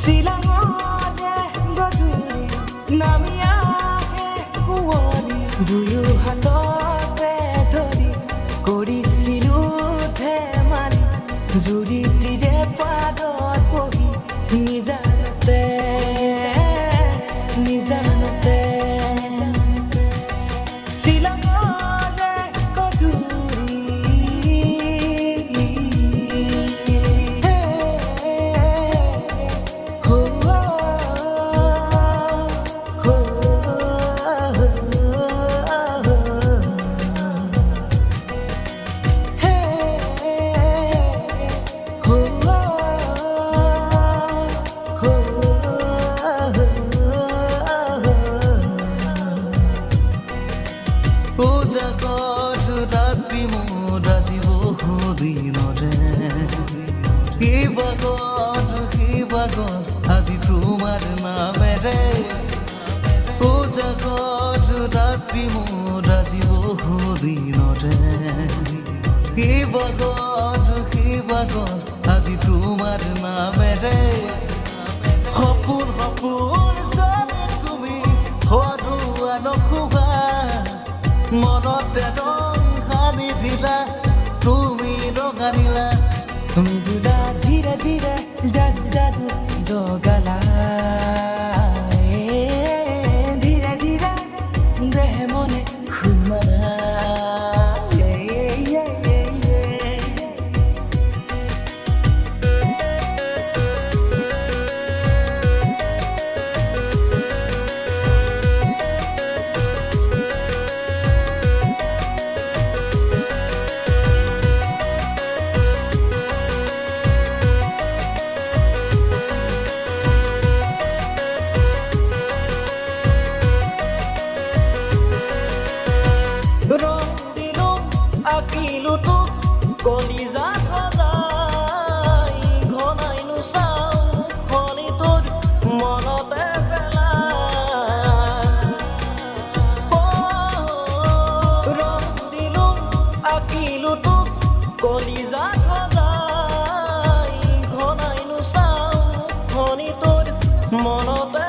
চিলাঙতে গধূলি নামি আহে কুঁৱলী দুয়ো হাততে ধৰি কৰিছিলো ধেমালি জুৰিটিৰে পাদত বহি নিজানতে চিলাঙতে গধূলি ৰাতি মোৰ আজি বহু দিনৰে কিবাগত আজি তোমাৰ নামেৰে ৰাতি মোৰ আজি বহু দিনৰে কিবাগত আজি তোমাৰ নামেৰে সপোন জানি তুমি সৰুৱা নখুবা মনতে ৰং সানি দিলা তুমি ৰঙানিলা তুমি দুলা ধীৰে ধীৰে যাদু যাদু জগালা ধীৰে ধীৰে দেহ মনে খুমালা ৰং দিলো আঁকিলো তোক কলিজাত সজাই ঘনাইনো চাওঁ খনি তোৰ মনতে পেলাই ৰং দিলো আঁকিলো তোক কলিজাত সজাই ঘনাইনো চাওঁ খনি তোৰ মনতে